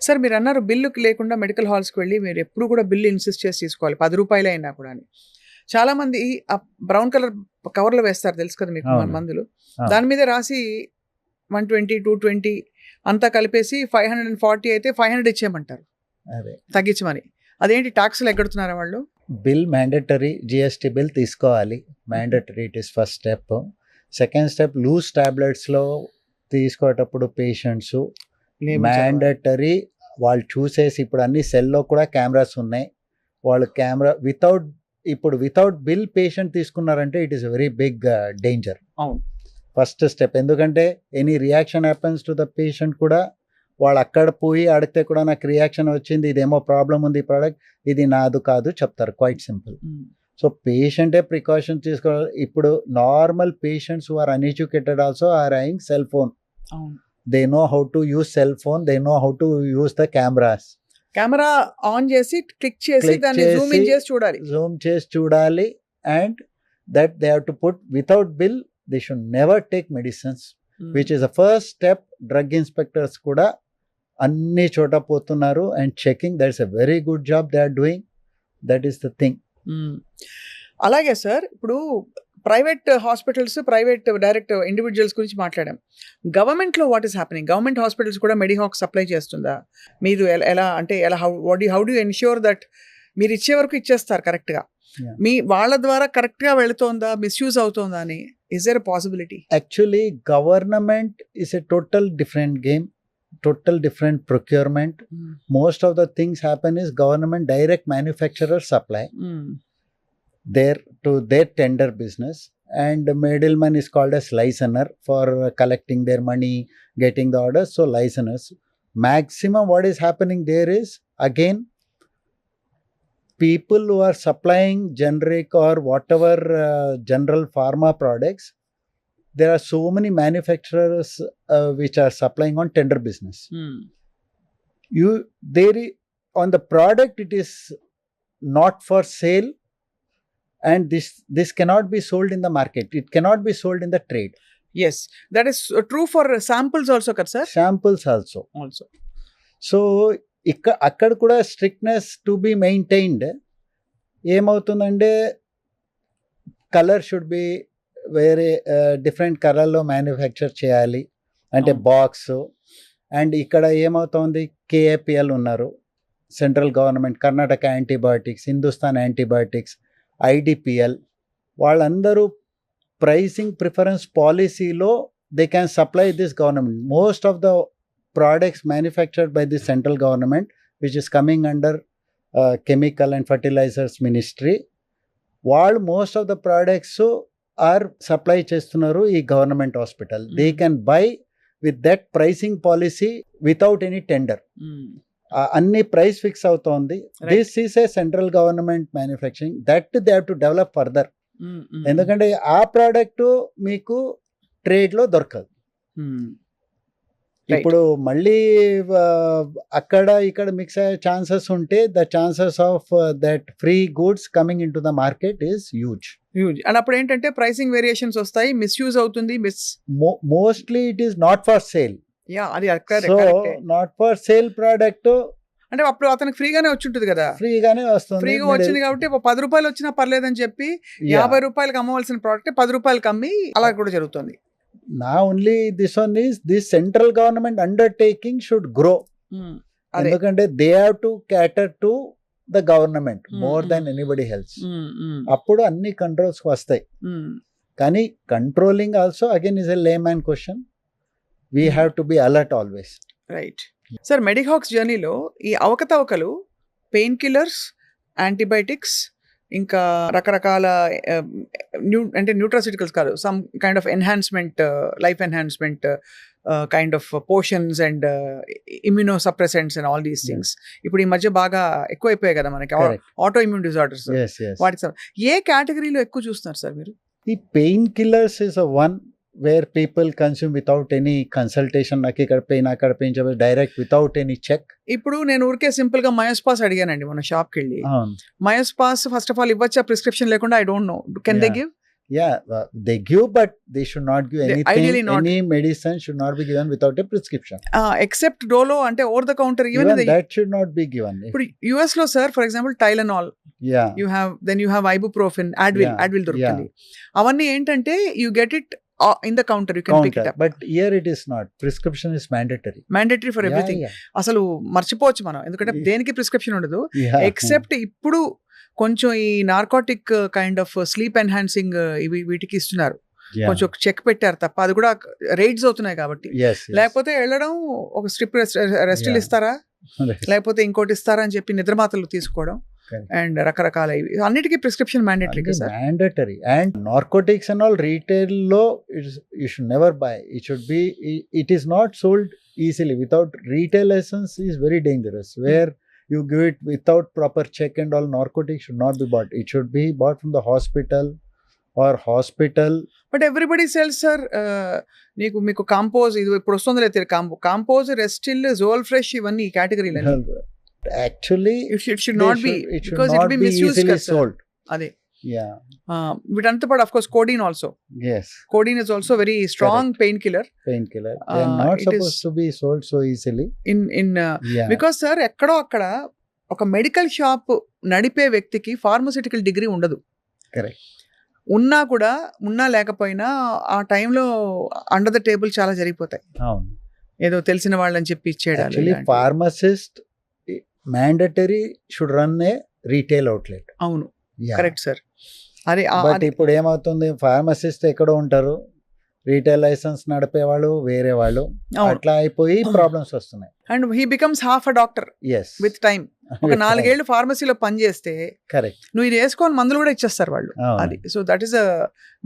సార్ మీరు అన్నారు బిల్లుకి లేకుండా మెడికల్ హాల్స్కి వెళ్ళి మీరు ఎప్పుడు కూడా బిల్లు ఇన్సిస్ట్ చేసి తీసుకోవాలి, 10 రూపాయలు అయినా కూడా అని. చాలా మంది ఆ బ్రౌన్ కలర్ కవర్లో వేస్తారు, తెలుసు కదా మీకు మందులు, దాని మీద రాసి 120, 220 అంతా కలిపేసి 540 అయితే 500 ఇచ్చేయమంటారు తగ్గించమని. అదేంటి ట్యాక్స్లు ఎగ్గడుతున్నారా వాళ్ళు? బిల్ మ్యాండేటరీ, GST బిల్ తీసుకోవాలి, mandatory. It is first step. Second step, loose టాబ్లెట్స్లో తీసుకోేటప్పుడు పేషెంట్స్ మ్యాండేటరీ వాళ్ళు చూసేసి, ఇప్పుడు అన్ని సెల్లో కూడా కెమెరాస్ ఉన్నాయి, వాళ్ళు కెమెరా వితౌట్ ఇప్పుడు వితౌట్ బిల్ పేషెంట్ తీసుకున్నారంటే it is very big danger. అవును. First step. ఎందుకంటే any reaction happens to the patient కూడా వాళ్ళు అక్కడ పోయి అడిగితే కూడా నాకు రియాక్షన్ వచ్చింది, ఇదేమో ప్రాబ్లం ఉంది, ప్రోడక్ట్ ఇది నాదు కాదు చెప్తారు. Quite simple. సో పేషెంటే ప్రికాషన్ తీసుకోవాలి. ఇప్పుడు normal patients who are uneducated also are having cell phone. అవును. They know how to use cell phone, they know how to use the cameras. Camera on చేసి క్లిక్ చేసి Click దాన్ని జూమ్ ఇన్ చేసి, చేసి చూడాలి. జూమ్ చేసి చూడాలి. And that they have to put without bill they should never take medicines, which is the first step. Drug inspectors కూడా అన్ని చోట పోతున్నారు and checking. That's a very good job they are doing. That is the thing. అలాగే సార్, ఇప్పుడు private hospitals, private direct individuals గురించి మాట్లాడాం. గవర్నమెంట్లో what is happening? Government hospitals కూడా మెడిహాక్ సప్లై చేస్తుందా? మీరు ఎలా అంటే ఎలా హౌ డూ ఎన్ష్యూర్ దట్ మీరు ఇచ్చే వరకు ఇచ్చేస్తారు కరెక్ట్గా, Yeah. మీ వాళ్ళ ద్వారా కరెక్ట్గా వెళుతోందా, మిస్యూజ్ అవుతోందా అని? Is there a possibility? Actually, government is a total different game, total different procurement. Most of the things happen is government direct manufacturer supply to their tender business, and the middleman is called as licensor for collecting their money, getting the orders. So licensors, maximum what is happening there is, again, people who are supplying generic or whatever general pharma products, there are so many manufacturers which are supplying on tender business. On the product it is not for sale, and this cannot be sold in the market, it cannot be sold in the trade. Yes, that is true for samples also కదా సార్? Samples also. So అక్కడ కూడా స్ట్రిక్ట్నెస్ టు బి మెయింటైన్డ్. ఏమవుతుందంటే కలర్ షుడ్ బి వేరే డిఫరెంట్ కలర్లో మ్యానుఫ్యాక్చర్ చేయాలి అంటే బాక్స్. అండ్ ఇక్కడ ఏమవుతుంది, కేఏపిఎల్ ఉన్నారు, central government, Karnataka antibiotics, Hindustan antibiotics, IDPL, వాళ్ళందరూ ప్రైసింగ్ ప్రిఫరెన్స్ పాలసీలో they can supply this government. Most of the products manufactured by the central government, which is coming under chemical and fertilizers ministry, వాళ్ళు most of the products are supply చేస్తున్నారు ఈ government hospital. They can buy with that pricing policy without any tender. అన్ని ప్రైస్ ఫిక్స్ అవుతోంది. This is a central government manufacturing that they have to develop further. ఎందుకంటే ఆ ప్రోడక్ట్ మీకు ట్రేడ్లో దొరకదు. ఇప్పుడు మళ్ళీ అక్కడ ఇక్కడ మిక్స్ అయ్యే ఛాన్సెస్ ఉంటే the chances of that free goods coming in to the market is huge. And అప్పుడు ఏంటంటే ప్రైసింగ్ వేరియేషన్స్ వస్తాయి, మిస్యూజ్ అవుతుంది. Mostly it is not for sale. అది నాట్ ఫర్ సేల్ ప్రోడక్ట్ అంటే అప్పుడు అతనికి ఫ్రీగానే వచ్చి ఉంటుంది కదా, ఫ్రీగానే వస్తుంది, ఫ్రీగా వచ్చింది కాబట్టి 10 రూపాయలు వచ్చినా పర్లేదని చెప్పి 50 రూపాయలకి అమ్మవలసిన ప్రోడక్ట్ 10 రూపాయలకి అమ్మి అలా కూడా జరుగుతుంది. Now only this one is this central government undertaking should grow. ఎందుకంటే they have to cater to the government more than anybody else. అప్పుడు అన్ని కంట్రోల్స్ వస్తాయి. కానీ controlling also again is a layman question. We have to be alert always. Right sir, మెడిహాక్స్ జర్నీలో ఈ అవకతవకలు, పెయిన్ కిల్లర్స్, యాంటీబయాటిక్స్, ఇంకా రకరకాల అంటే న్యూట్రాసిటికల్స్ కాదు, some kind of enhancement, life enhancement kind of potions and immuno suppressants and all these things ఇప్పుడు ఈ మధ్య బాగా ఎక్కువైపోయాయి కదా మనకి, ఆటో ఇమ్యూన్ డిజార్డర్స్. వాటికి ఏ కేటగిరీలో ఎక్కువ చూస్తున్నారు సార్ మీరు? ఈ pain killers is one where people consume without any consultation. నాకు ఇక్కడ పెయిన్ అక్కడ పెయిన్ చెప్పి డైరెక్ట్ వితౌట్ ఎనీ చెక్. ఇప్పుడు నేను ఊరికే సింపుల్ గా మయోస్పాస్ అడిగానండి మన షాప్కి వెళ్ళి. మయోస్పాస్ ఫస్ట్ ఆఫ్ ఆల్ ఇవ్వచ్చా ప్రిస్క్రిప్షన్ లేకుండా? I don't know, can they give? Yeah, they give, but they should not give anything. Ideally not. Any medicine should not be given without a prescription. Except Dolo ante over the counter, even that should not be given. But US lo sir, for example, Tylenol, you have ibuprofen, Advil దొరుకుతుంది. అవన్నీ ఏంటంటే you get it in the counter, you can pick it up. But here it is not. Prescription is mandatory for everything. అసలు మర్చిపోవచ్చు మనం, ఎందుకంటే దేనికి ప్రిస్క్రిప్షన్ ఉండదు ఎక్సెప్ట్ ఇప్పుడు కొంచెం ఈ narcotic kind of sleep enhancing వీటికి ఇస్తున్నారు, కొంచెం చెక్ పెట్టారు తప్ప, అది కూడా రైడ్స్ అవుతున్నాయి కాబట్టి. లేకపోతే వెళ్ళడం ఒక స్ట్రిప్ రెస్టిల్ ఇస్తారా, లేకపోతే ఇంకోటి ఇస్తారా అని చెప్పి నిద్రమాత్రలు తీసుకోవడం, Correct. అండ్ రకరకాల ఇవి అన్నిటికీ ప్రిస్క్రిప్షన్ మ్యాండేటరీ కదా sir? mandatory. And narcotics and all retail law is you should never buy. It should be it is not sold easily without retail license is very dangerous. Where you give it without proper check and all, narcotics should not be bought. It should be bought from the hospital or hospital. But everybody cells sir. మీకు కాంపోజ్ ఇది ఇప్పుడు వస్తుంది లేదు కాంపోజ్, రెస్టిల్, జోల్ ఫ్రెష్ ఇవన్నీ ఈ కేటగిరీలో Actually, it should not be it should because not it be be misuse easily కదా సార్. sold. అదే Yeah. వీటంతా పాటు of course codeine also. Yes. Codeine is also very strong painkiller Painkiller. They are not it supposed is- to be sold so easily. In Yeah. Because sir ఎక్కడో అక్కడ ఒక మెడికల్ షాప్ నడిపే వ్యక్తికి ఫార్మస్యూటికల్ డిగ్రీ ఉండదు. Correct. ఉన్నా లేకపోయినా ఆ టైంలో అండర్ ద టేబుల్ చాలా జరిగిపోతాయి. అవును. ఏదో తెలిసిన వాళ్ళని చెప్పి ఇచ్చేయడాలు Actually, ఇలాంటివి. pharmacist mandatory should run a retail outlet. అవును, Yeah. Correct sir. అదే బట్ ఇప్పుడు ఏమవుతుంది, ఫార్మసిస్ట్ ఎక్కడో ఉంటారు, రీటైల్ లైసెన్స్ నడిపేవాళ్ళు వేరే వాళ్ళు, అవును. అట్లా అయిపోయి ప్రాబ్లమ్స్ వస్తున్నాయి. And he becomes half a doctor yes. With time. ఒక 4 ఏళ్ళు ఫార్మసీలో పనిచేస్తే కరెక్ట్. నువ్వు ఇది వేసుకొని మందులు కూడా ఇచ్చేస్తారు వాళ్ళు. అది so that is a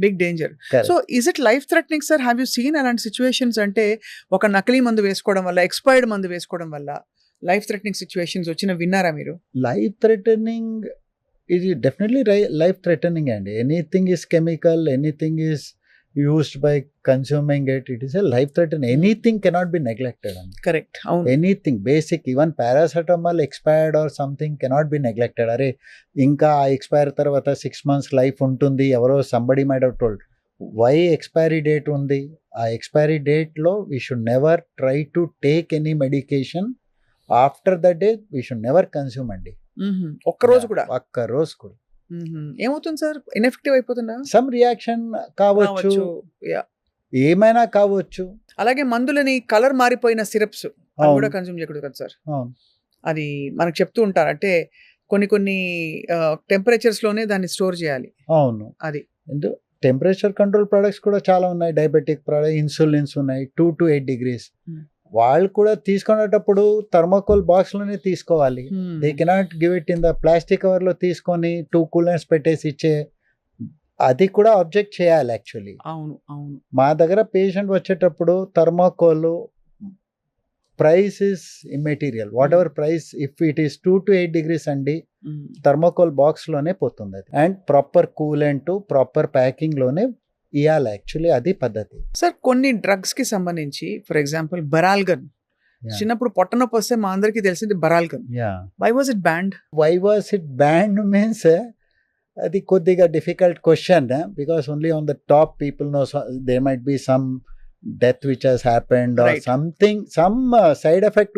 big danger. So is it life threatening sir? Have you seen అలాంటి సిచ్యువేషన్స్? అంటే ఒక నకిలీ మందు వేసుకోవడం వల్ల, ఎక్స్పైర్డ్ మందు వేసుకోవడం వల్ల లైఫ్ థ్రెటనింగ్ సిచ్యువేషన్స్ వచ్చిన విన్నారా మీరు? లైఫ్ థ్రెటనింగ్ ఇది డెఫినెట్లీ లైఫ్ థ్రెటనింగ్ అండి. Anything is chemical, anything is used by consuming it, it is a life threatening. Anything cannot be neglected. Correct. అవును. Anything basic, even paracetamol expired or something cannot be neglected. అరే ఇంకా ఆ ఎక్స్పైర్ తర్వాత 6 months లైఫ్ ఉంటుంది, ఎవరో somebody might have told. Why expiry date ఉంది? ఆ ఎక్స్పైరీ డేట్లో we should never try to take any medication after the day. We should never consume అండి. ఒక్కరోజు కూడా? ఒక్కరోజు కూడా. ఏమవుతుంది సార్? ఇన్ఎఫెక్టివ్ అయిపోతుందా? సమ్ రియాక్షన్ కావచ్చు, ఏమైనా కావచ్చు. అలాగే మందులని కలర్ మారిపోయిన సిరప్స్ కూడా కన్స్యూమ్ చేయకూడదు కదా సార్? అది మనకు చెప్తూ ఉంటారు. అంటే కొన్ని టెంపరేచర్స్ లోనే దాన్ని స్టోర్ చేయాలి. అవును. అది టెంపరేచర్ కంట్రోల్ ప్రొడక్ట్స్ కూడా చాలా ఉన్నాయి. డయాబెటిక్ ప్రొడక్ట్, ఇన్సులిన్స్ ఉన్నాయి 2 to 8 degrees. వాళ్ళు కూడా తీసుకునేటప్పుడు థర్మోకోల్ బాక్స్ లోనే తీసుకోవాలి. They cannot give it in the plastic cover లో తీసుకొని 2 కూలర్స్ పెట్టేసి ఇచ్చే, అది కూడా అబ్జెక్ట్ చేయాలి యాక్చువల్లీ. అవును, అవును. మా దగ్గర పేషెంట్ వచ్చేటప్పుడు thermocol price is immaterial. What ever price, if it is 2 to 8 degrees అండి, థర్మోకోల్ బాక్స్ లోనే పోతుంది అది. And proper coolant, proper packing లోనే ఇవ్వాలి యాక్చువల్లీ. అది పద్ధతి సార్. కొన్ని డ్రగ్స్ కి సంబంధించి ఫర్ ఎగ్జాంపుల్ బరాల్గన్, చిన్నప్పుడు పొట్టనొప్పి వస్తే మా అందరికి తెలిసింది Baralgan. Why was it banned? Why was it banned means అది కొద్దిగా difficult question, because only on the top people know. There might be some death which has happened or something, some side effect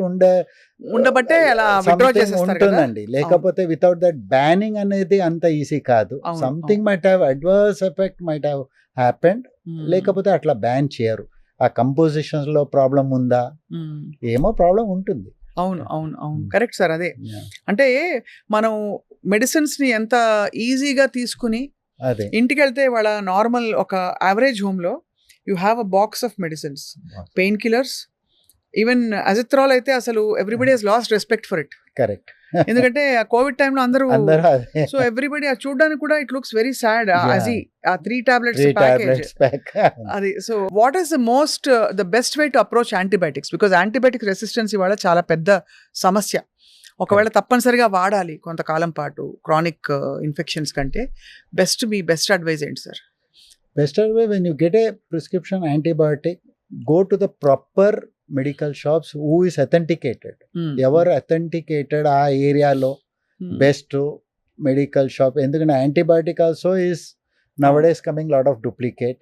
ఉండబట్టే అలా విత్డ్రా చేసేస్తారు కదా. ఉంటుందండి. లేకపోతే వితౌట్ దట్ బ్యానింగ్ అనేది అంత ఈజీ కాదు. Something might have adverse effect might have happened, లేకపోతే అట్లా బ్యాన్ చేయరు. ఆ కంపోజిషన్స్ లో ప్రాబ్లం ఉందా, ఏమో ప్రాబ్లం ఉంటుంది. అవును, అవును, అవును, కరెక్ట్ సార్. అదే అంటే మనం మెడిసిన్స్ ని ఎంత ఈజీగా తీసుకుని అదే ఇంటికి వెళ్తే వాళ్ళ నార్మల్ ఒక యావరేజ్ హోమ్ లో you have a box of medicines, painkillers, even Azithral అయితే అసలు everybody has lost respect for it. Correct. ఎందుకంటే ఆ కోవిడ్ టైంలో అందరూ సో ఎవ్రీబడి అది చూడడానికి కూడా ఇట్ లుక్స్ వెరీ సాడ్. అది ఆ 3 tablets ప్యాకేజ్ అది. So what is the best way to approach antibiotics? Because antibiotic resistance ఇవాళ చాలా పెద్ద సమస్య. ఒకవేళ తప్పనిసరిగా వాడాలి కొంతకాలం పాటు క్రానిక్ ఇన్ఫెక్షన్స్ కంటే, బెస్ట్ అడ్వైజ్ ఏంటి sir? Best advice, when you get a prescription antibiotic, go to the proper medical shops who is authenticated. ఎవరు అథెంటికేటెడ్ ఆ ఏరియాలో బెస్ట్ మెడికల్ షాప్. ఎందుకంటే antibiotic also is nowadays coming lot of duplicate.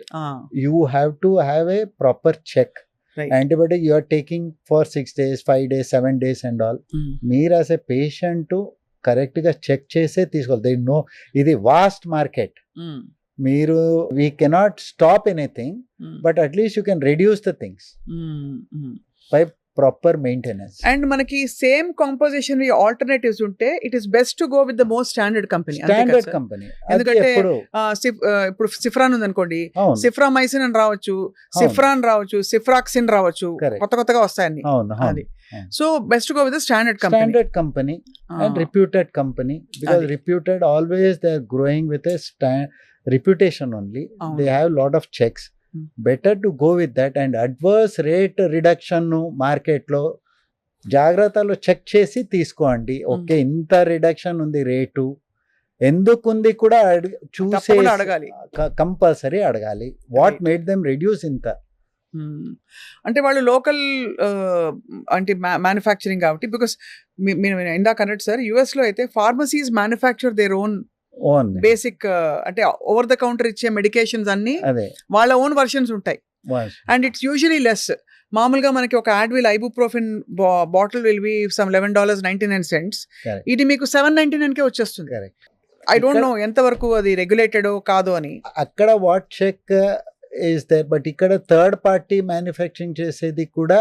You have to have a proper check. Antibiotic you are taking for 6 days, 5 days, 7 days and all. మీరు యాజ్ ఎ పేషెంట్ కరెక్ట్ గా చెక్ చేసే తీసుకోవాలి. దే నో ఇది వాస్ట్ మార్కెట్. మీరు we cannot stop anything, but at least you can reduce the things by proper maintenance. And మనకి సేమ్ కాంపోజిషన్ ఆల్టర్నేటివ్స్ ఉంటే it is best to go with the most standard company. Standard company. ఎందుకంటే ఇప్పుడు సిఫ్రాన్ ఉంది అనుకోండి, సిఫ్రామైసిన్ అని రావచ్చు, సిఫ్రాన్ రావచ్చు, సిఫ్రాక్సిన్ రావచ్చు, కొత్తగా వస్తాయని. అది so best to go with the standard company and reputed company, because reputed always they are growing with a reputation only. They have lot of checks. Better to go with that. And adverse rate reduction market లో జాగ్రత్తలో చెక్ చేసి తీసుకోండి. ఓకే, ఇంత రిడక్షన్ ఉంది రేటు, ఎందుకుంది కూడా చూసే అడగాలి, కంపల్సరీ అడగాలి. వాట్ మేడ్ దెమ్ రెడ్యూస్ ఇంత. అంటే వాళ్ళు లోకల్ అంటే మ్యానుఫ్యాక్చరింగ్ కాబట్టి, బికాస్ మీరు ఇందాక అన్నట్టు సార్, యుఎస్ లో అయితే pharmacies manufacture their own basic అంటే ఓవర్ ద కౌంటర్ ఇచ్చే మెడికేషన్స్ అన్ని వాళ్ళ ఓన్ వర్షన్స్ ఉంటాయి. And it's usually less. మామూలుగా మనకి ఒక Advil ibuprofen bottle will be some $11.99. ఇది మీకు $7.99 కే వచ్చేస్తుంది. ఐ డోంట్ నో ఎంత వరకు అది రెగ్యులేటెడ్ కాదు అని. అక్కడ what check is there, but ఇక్కడ థర్డ్ పార్టీ మ్యానుఫ్యాక్చరింగ్ చేసేది కూడా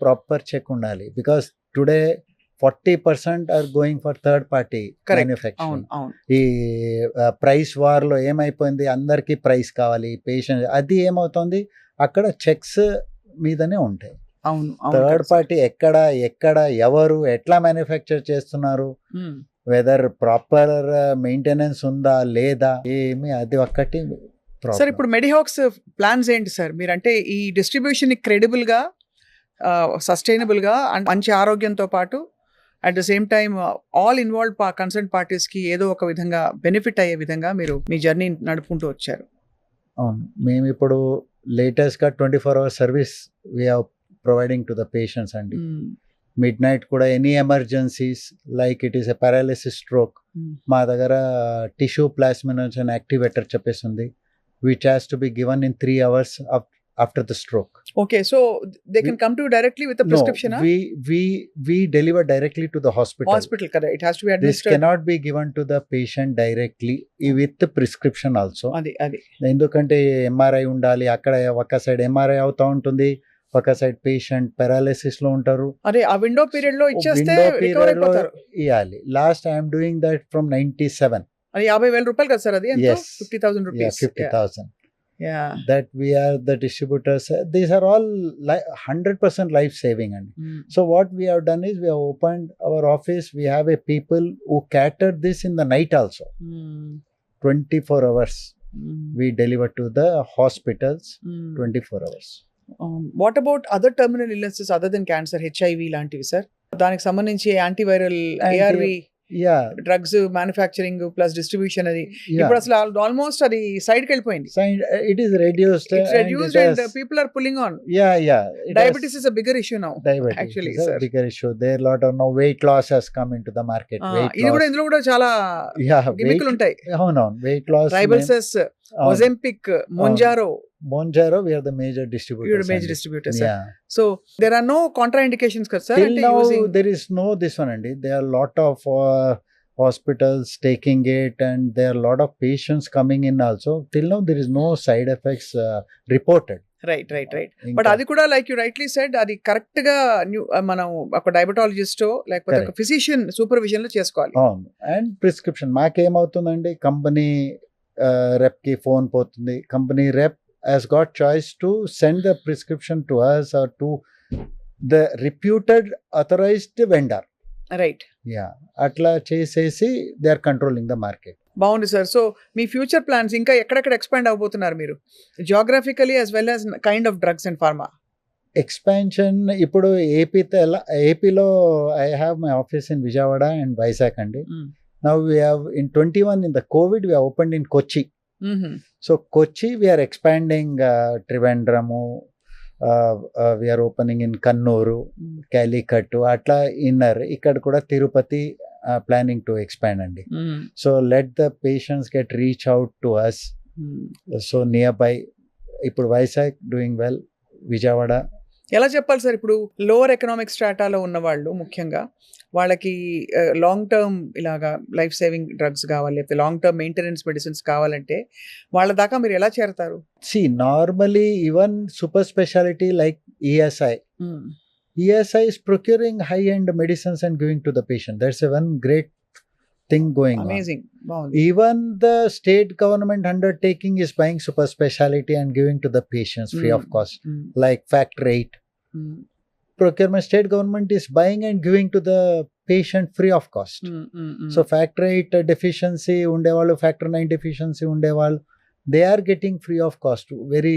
ప్రాపర్ చెక్ ఉండాలి. Because today 40% are going for third party manufacturing. ఈ ప్రైస్ వార్ లో ఏమైపోయింది, అందరికి ప్రైస్ కావాలి, పేషెంట్, అది ఏమవుతుంది అక్కడ చెక్స్ మీదనే ఉంటాయి. థర్డ్ పార్టీ ఎక్కడ ఎవరు ఎట్లా మ్యానుఫ్యాక్చర్ చేస్తున్నారు, వెదర్ ప్రాపర్ మెయింటెనెన్స్ ఉందా లేదా, ఏమి అది ఒక్కటి. సార్ ఇప్పుడు మెడిహాక్స్ ప్లాన్స్ ఏంటి సార్? మీరంటే ఈ డిస్ట్రిబ్యూషన్ క్రెడిబుల్ గా, సస్టైనబుల్ గా, మంచి ఆరోగ్యంతో పాటు at the same time all involve concern parties కి ఏదో ఒక విధంగా బెనిఫిట్ అయ్యే విధంగా మీరు మీ జర్నీ నడుపుకుంటూ వచ్చారు. అవును, మేము ఇప్పుడు లేటెస్ట్ గా 24 hours service we're providing to the patients అండి. మిడ్ నైట్ కూడా any emergencies like it is a paralysis, stroke, మా దగ్గర టిష్యూ ప్లాస్మినేషన్ యాక్టివేటర్ చెప్పేసింది, which has to be given in 3 hours after the stroke. Okay, so they can come to you directly with a prescription? No, we deliver directly to the hospital. Correct. It has to be administered. This cannot be given to the patient directly with the prescription also. Adi. ఎందుకంటే ఎంఆర్ఐ ఉండాలి, అక్కడ ఒక సైడ్ ఎంఆర్ఐ అవుతా ఉంటుంది, ఒక సైడ్ పేషెంట్ పారాలిసిస్ లో ఉంటారు. అరే ఆ విండో పీరియడ్ లో ఇచ్చేస్తే రికవర్ అయిపోతారు. ఇయాలి. Last I am doing that from 97. అది ₹50,000 కదా సార్? అది ఎంత? 50,000 rupees. 50,000. That we are the distributors. These are all 100% life saving. And so what we have done is we have opened our office. We have a people who cater this in the night also. 24 hours. We deliver to the hospitals 24 hours. What about other terminal illnesses other than cancer, HIV లాంటివి సార్? దానికి సంబంధించి antiviral, ARV drugs manufacturing plus distribution, అది ఇప్పుడు అసలు ఆల్మోస్ట్ అది సైడ్ కి వెళ్ళిపోయింది. It is reduced and people are pulling on. Diabetes is a bigger issue now. Actually, it's a bigger issue. There lot of now weight loss has come into the market. ఇందులో కూడా చాలా గిమిక్లు ఉంటాయి. అవునవును, weight loss, Ribelsis, Ozempic, Monjaro, we are the major distributors. You're a major distributor, sir. So there are no contraindications, sir. Till now there is no this one, and there are lot of hospitals taking it, and there are lot of patients coming in also. Till now there is no side effects reported. Right. But అది కూడా లైక్ యూ రైట్లీ సెడ్, అది కరెక్ట్ గా మనం ఒక డయాబెటాలజిస్ట్ లేకపోతే ఒక ఫిజిషియన్ సూపర్విజన్ లో చేసుకోవాలి. అవును. అండ్ ప్రిస్క్రిప్షన్ మాకేమవుతుందండి, కంపెనీ రెప్ కి ఫోన్ పోతుంది, company రెప్ has got choice to send the prescription to us or to the reputed authorized vendor. Right. అట్లా చేసేసి they are controlling the market. బాగుంది సార్. సో మీ ఫ్యూచర్ ప్లాన్స్ ఇంకా ఎక్కడెక్కడ ఎక్స్పాండ్ అవబోతున్నారు మీరు, geographically as well as kind of drugs and pharma? Expansion ఇప్పుడు ఏపీలో I have my office in Vijayawada and Vizag అండి. Now we have in 21 in the COVID we have opened in Kochi. So Kochi we are expanding, Trivandrum, we are opening in Kannuru, Calicut, atla inner ikkada kuda Tirupati planning to expand andi. So let the patients get reach out to us. So nearby ఇప్పుడు వైజాగ్ డూయింగ్ వెల్, విజయవాడ. ఎలా చెప్పాలి సార్, ఇప్పుడు లోవర్ ఎకనామిక్ స్ట్రాటాలో ఉన్న వాళ్ళు ముఖ్యంగా వాళ్ళకి లాంగ్ టర్మ్ ఇలాగా లైఫ్ సేవింగ్ డ్రగ్స్ కావాలి, లేకపోతే లాంగ్ టర్మ్ మెయింటెనెన్స్ మెడిసిన్స్ కావాలంటే వాళ్ళ దాకా మీరు ఎలా చేరతారు? Normally even super speciality like ESI, ESI is procuring high-end medicines and giving to the patient. That's a one great thing going on. Amazing బాగుంది. Even the state government undertaking is buying super specialty and giving to the patients free of cost, like factor 8. Procurement, state government is buying and giving to the patient free of cost. So factor 8 deficiency undevalu, factor 9 deficiency undevalu, they are getting free of cost. Very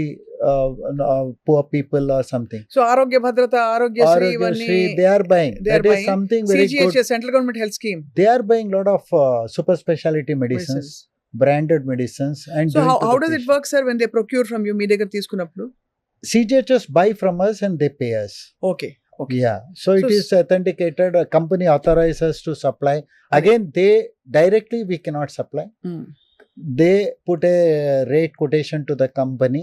poor people or something. So ఆరోగ్య భద్రత, ఆరోగ్యశ్రీ ఇవన్నీ Arogyasri, they are buying. they are That is buying. something very good. CGHS, central government health scheme. They are buying lot of super specialty medicines, branded medicines, and so giving to how the does it patient. Work sir when they procure from you, మీ దగ్గర తీసుకున్నప్పుడు? CGHS buy from us and they pay us. Okay okay. Yeah. So it So is authenticated. A company authorizes to supply. Again, they directly we cannot supply. They put a rate quotation to the company.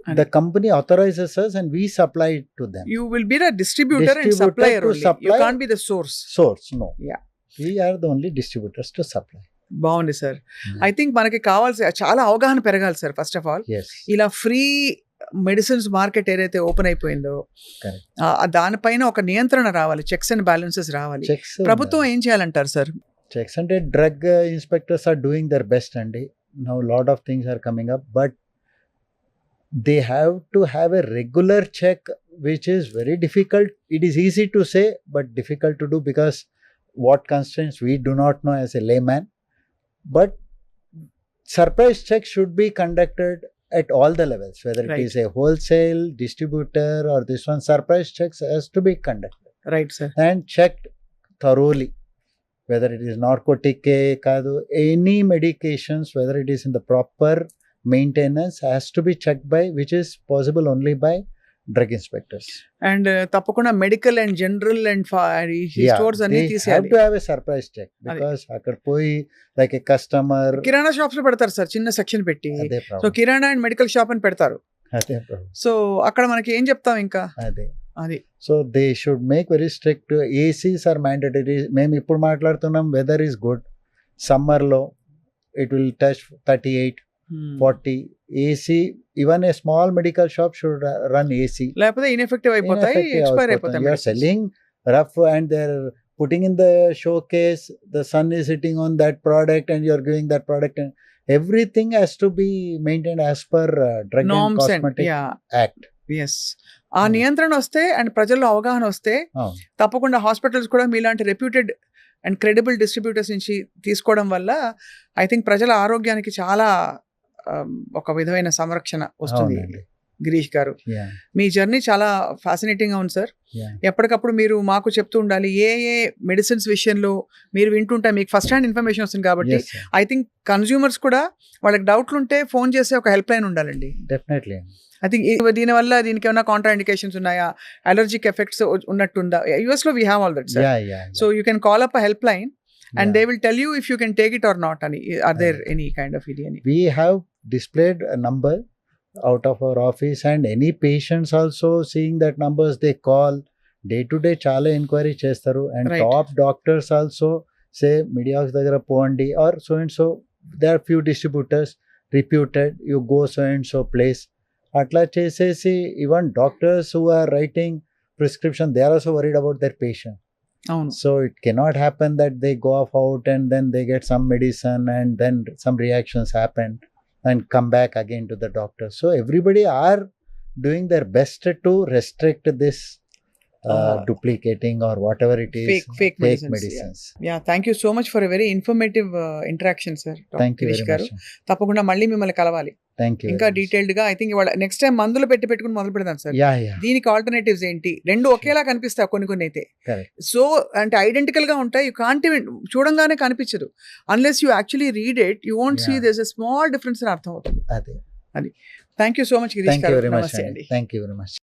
And- The company authorizes us and we supply it to them. You will be the distributor and Distributor supplier to only. You supply. can't be the source. Source, no. Yeah. We are the only distributors to supply. బాగుంది సార్. ఐ థింక్ మనకి కావాల్సి చాలా అవగాహన పెరగాలి sir. First of all Yes. ఇలా ఫ్రీ మెడిసిన్స్ మార్కెట్ ఏదైతే ఓపెన్ అయిపోయిందో Correct. దానిపైన ఒక నియంత్రణ రావాలి, చెక్స్ అండ్ బ్యాలెన్సెస్ రావాలి. Checks. ప్రభుత్వం ఏం చేయాలంటారు sir? Checks and drug inspectors are doing their best, and now a lot of things are coming up, but they have to have a regular check, which is very difficult. It is easy to say but difficult to do because what constraints we do not know as a layman. But surprise check should be conducted at all the levels, whether it Right. is a wholesale distributor or this one. Surprise checks has to be conducted right sir. and checked thoroughly, whether it is narcotic kadu, any medications, whether it is in the proper maintenance, has to be checked by, which is possible only by drug inspectors. And తప్పకుండా medical and general and stores అన్ని they have తీసేయాలి. to have a surprise check because అక్కడ పోయి like a customer, kirana shops లో పెడతారు సార్ చిన్న సెక్షన్ పెట్టి. అదే so problem, kirana and medical shop అని పెడతారు. అదే problem, సో అక్కడ మనకి ఏం చెప్తాం ఇంకా అదే. అది. So they should make very strict. ACs are mandatory. మేము ఇప్పుడు మాట్లాడుతున్నాం, weather is good, summer లో it will touch 38, 40. AC, even a small medical shop should run AC. లేకపోతే ఇన్ఎఫెక్టివ్ అయిపోతాయి, Ineffective ఎక్స్పైర్ output. అయిపోతాయి. You are selling rough and they're putting in the showcase, the sun is hitting on that product and you're giving that product, and everything has to be maintained as per Drug and norms and Cosmetic yeah Act. Yes. ఆ నియంత్రణ వస్తే అండ్ ప్రజల్లో అవగాహన వస్తే Oh, తప్పకుండా హాస్పిటల్స్ కూడా మీలాంటి రెప్యూటెడ్ అండ్ క్రెడిబుల్ డిస్ట్రిబ్యూటర్స్ నుంచి తీసుకోవడం వల్ల ఐ థింక్ ప్రజల ఆరోగ్యానికి చాలా ఒక విధమైన సంరక్షణ వస్తుంది. అవునండి. గిరీష్ గారు, Yeah, మీ జర్నీ చాలా ఫ్యాసినేటింగ్ గా ఉంది సార్. yeah. ఎప్పటికప్పుడు మీరు మాకు చెప్తూ ఉండాలి. ఏ ఏ మెడిసిన్స్ విషయంలో మీరు వింటుంటే మీకు ఫస్ట్ హ్యాండ్ ఇన్ఫర్మేషన్ వస్తుంది కాబట్టి Yes, sir. I think consumers కూడా వాళ్ళకి డౌట్లు ఉంటే ఫోన్ చేసే ఒక హెల్ప్ లైన్ ఉండాలండి. Definitely. ఐ థింక్ దీనివల్ల దీనికి ఏమైనా కాంట్రా ఇండికేషన్స్ ఉన్నాయా, అలర్జిక్ ఎఫెక్ట్స్ ఉన్నట్టుందా? యూఎస్ లో we have all that sir. Yeah, yeah. So you can call up a helpline and Yeah. They will tell you if you can take it or not అని. Are there any kind of ఇది అని? We have displayed a number out of our office, and any patients also seeing that numbers, they call day to day చాలా ఎంక్వైరీ చేస్తారు, and Right. top doctors also say Mediax దగ్గర పోండి or so and so. There are few distributors reputed, you go so and so place. అట్లా చేసేసి even doctors who are writing prescription, they are also worried about their patient. అవును. So it cannot happen that they go off out and then they get some medicine and then some reactions happen and come back again to the doctor. So everybody are doing their best to restrict this duplicating or whatever it is, Fake medicines, medicines. Yeah, thank you so much for a very informative interaction sir. Thank you Girish very గారు, much. తప్పకుండా మళ్ళీ మిమ్మల్ని కలవాలి Thank you. ఇంకా very much. డీటెయిల్డ్ గా. ఐ థింక్ ఇవాళ నెక్స్ట్ టైం మందులు పెట్టుకుని మొదలు పెడదాం సార్. Yeah, yeah. దీనికి ఆల్టర్నేటివ్స్ ఏంటి? రెండు ఒకేలా కనిపిస్తాయి కొన్ని అయితే. Correct. సో అంటే ఐడెంటికల్ గా ఉంటాయి. యూ కాంట్ ఈవెన్ చూడంగానే కనిపించదు. Unless you actually read it, you won't see Yeah. There's a small difference అని అర్థం అవుతుంది. అదే. Thank you so much Girish Thank you గారు. very much. నమస్తే అండి. Thank you very much.